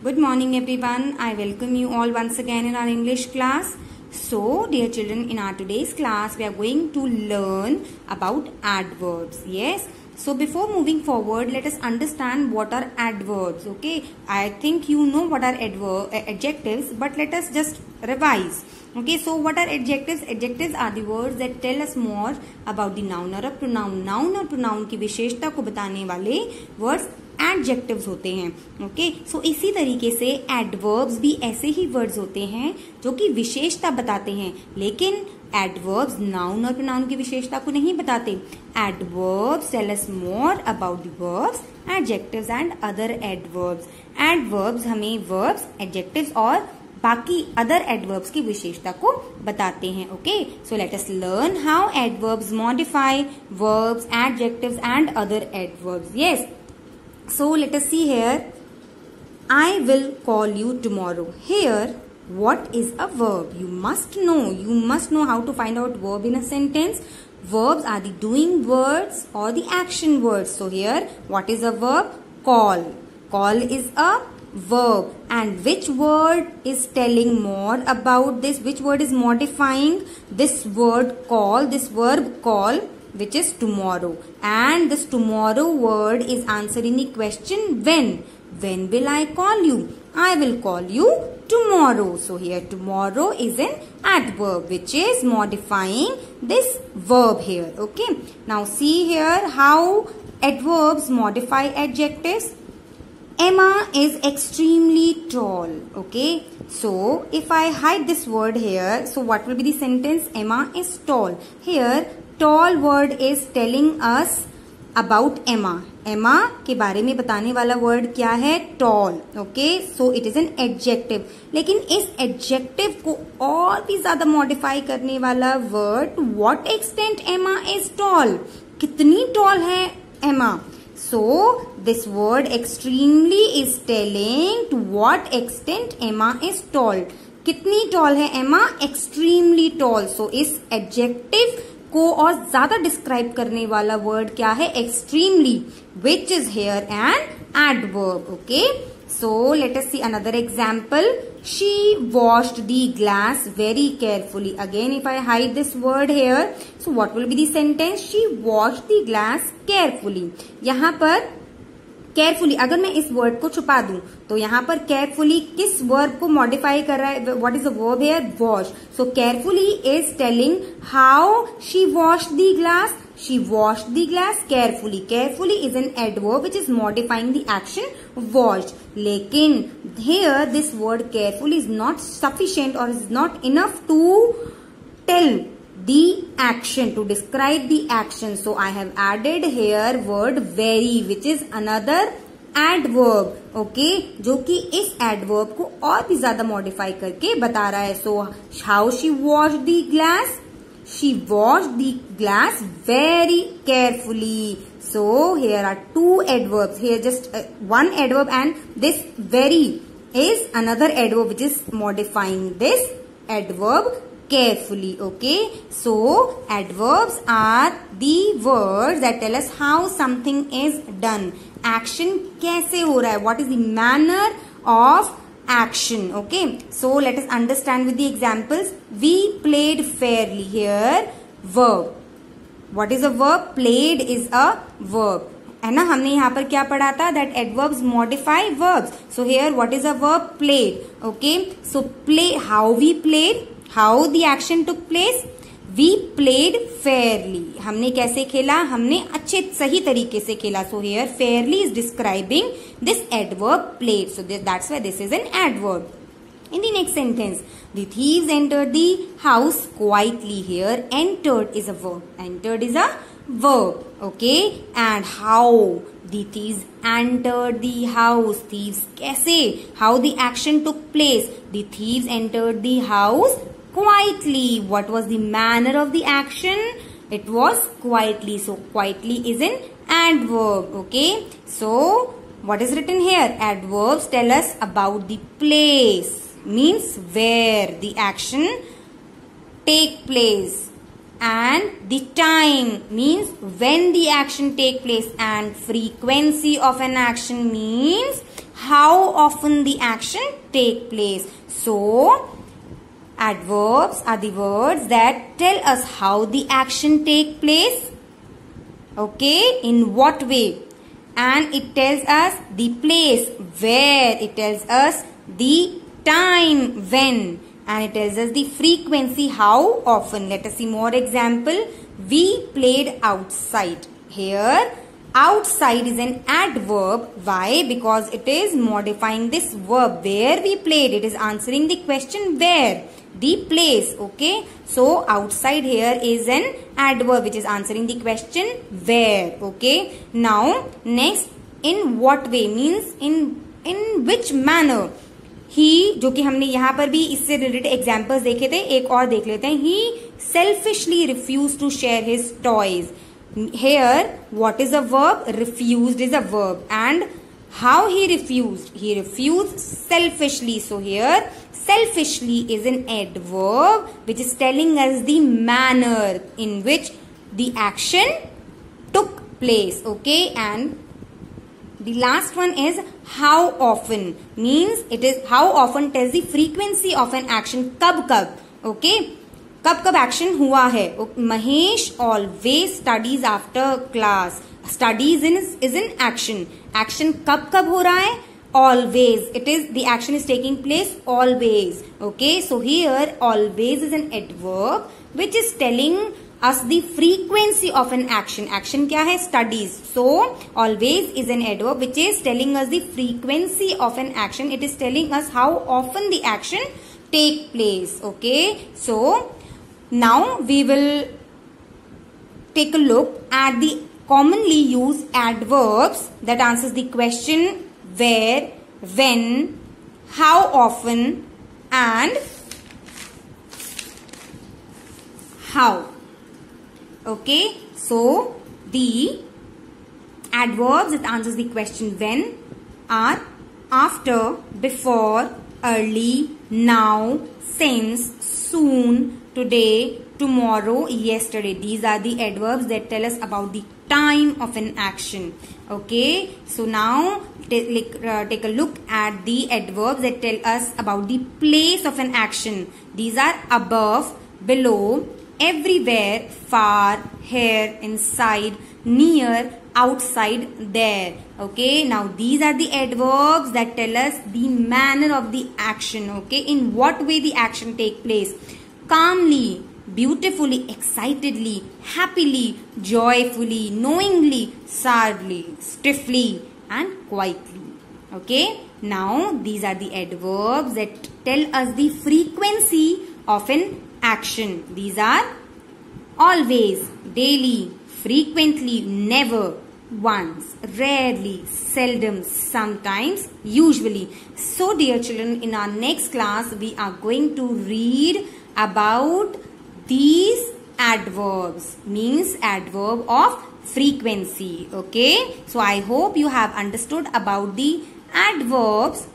Good morning everyone. I welcome you all once again in our English class. So dear children, in our today's class we are going to learn about adverbs. Yes. So before moving forward, let us understand what are adverbs. Okay. I think you know what are adjectives, but let us just revise. Okay, so what are adjectives? Adjectives are the words that tell us more about the noun or a pronoun. Noun और pronoun की विशेषता को बताने वाले words adjectives होते हैं. Okay, सो इसी तरीके से adverbs भी ऐसे ही words होते हैं जो कि विशेषता बताते हैं, लेकिन adverbs noun और pronoun की विशेषता को नहीं बताते. Adverbs tell us more about the verbs, adjectives and other adverbs. Adverbs हमें verbs, adjectives और बाकी अदर एडवर्ब्स की विशेषता को बताते हैं. Okay, so let us learn how adverbs modify verbs, adjectives and other adverbs. Yes, so let us see here. I will call you tomorrow. Here what is a verb? You must know how to find out verb in a sentence. Verbs are the doing words or the action words. So here what is a verb? Call is a verb. And which word is telling more about this? Which word is modifying this word call, this verb call, which is tomorrow? And this tomorrow word is answering the question when. When will I call you? I will call you tomorrow. So here tomorrow is an adverb which is modifying this verb here. Okay. Now see here how adverbs modify adjectives. Emma is extremely tall. Okay, so if I hide this word here, so what will be the sentence? Emma is tall. Here tall word is telling us about Emma. Emma के बारे में बताने वाला word क्या है? Tall. Okay, so it is an adjective. लेकिन इस adjective को और भी ज्यादा modify करने वाला word, to what extent Emma is tall? कितनी tall है Emma? So this word extremely is telling to what extent Emma is tall. कितनी tall है Emma? Extremely tall. So इस adjective को और ज्यादा describe करने वाला word क्या है? Extremely, which is here an adverb. Okay. So let us see another example. She washed the glass very carefully. Again, if I hide this word here, so what will be the sentence? She washed the glass carefully. यहाँ पर carefully, अगर मैं इस word को छुपा दूं, तो यहाँ पर carefully किस verb को modify कर रहा है? What is the verb here? Wash. So carefully is telling how she washed the glass. She washed the glass carefully. Carefully is an adverb which is modifying the action washed. लेकिन here this word carefully is not sufficient or is not enough to tell the action, to describe the action. So I have added here word very, which is another adverb. Okay, जो कि इस adverb को और भी ज्यादा modify करके बता रहा है. So how she washed the glass? She washed the glass very carefully. So here are two adverbs. Here just one adverb, and this very is another adverb which is modifying this adverb carefully. Okay. So adverbs are the words that tell us how something is done. Action कैसे हो रहा है? What is the manner of action? Okay, so let us understand with the examples. We played fairly. Here verb. What is a verb? Played is a verb. है ना, हमने यहाँ पर क्या पढ़ा था? That adverbs modify verbs. So here what is a verb? Played. Okay, so play, how we played, how the action took place. We played fairly. हमने कैसे खेला? हमने अच्छे सही तरीके से खेला. So here fairly is describing this adverb played. So that's why this is an adverb. In the next sentence, the thieves entered the house quietly. Here entered is a verb. Entered is a verb. Okay, and how the thieves entered the house. Thieves कैसे? How the action took place? The thieves entered the house quietly. What was the manner of the action? It was quietly. So quietly is an adverb. Okay, so what is written here? Adverbs tell us about the place, means where the action take place, and the time means when the action take place, and frequency of an action means how often the action take place. So, adverbs are the words that tell us how the action take place. Okay, in what way? And it tells us the place where, it tells us the time when, and it tells us the frequency how often. Let us see more example. We played outside. Here outside is an adverb. Why? Because it is modifying this verb where we played. It is answering the question where, the place. Okay, so outside here is an adverb which is answering the question where. Okay, now next, in what way means in which manner. ही, जो कि हमने यहाँ पर भी इससे related examples देखे थे, एक और देख लेते हैं. He selfishly refuse to share his toys. Here, what is a verb? Refused is a verb. And how he refused? He refused selfishly. So here, selfishly is an adverb which is telling us the manner in which the action took place. Okay, and the last one is how often. Means it is how often tells the frequency of an action. कब कब. Okay. कब कब action हुआ है. Mahesh always studies after class. Studies is in action. Action कब कब हो रहा है? Always. It is the action is taking place always. Okay, so here always is an adverb which is telling us the frequency of an action. Action क्या है? Studies. So always is an adverb which is telling us the frequency of an action. It is telling us how often the action take place. Okay, so now we will take a look at the commonly used adverbs that answers the question where, when, how often and how. Okay, so the adverbs that answers the question when are after, before, early, now, since, soon, today, tomorrow, yesterday. These are the adverbs that tell us about the time of an action. Okay, so now take a look at the adverbs that tell us about the place of an action. These are above, below, everywhere, far, here, inside, near, outside, there. Okay, now these are the adverbs that tell us the manner of the action. Okay, in what way the action take place. Calmly, beautifully, excitedly, happily, joyfully, knowingly, sadly, stiffly and quietly. Okay, now these are the adverbs that tell us the frequency of an action. These are always, daily, frequently, never, once, rarely, seldom, sometimes, usually. So dear children, in our next class we are going to read about these adverbs, means adverb of frequency. Okay, so I hope you have understood about the adverbs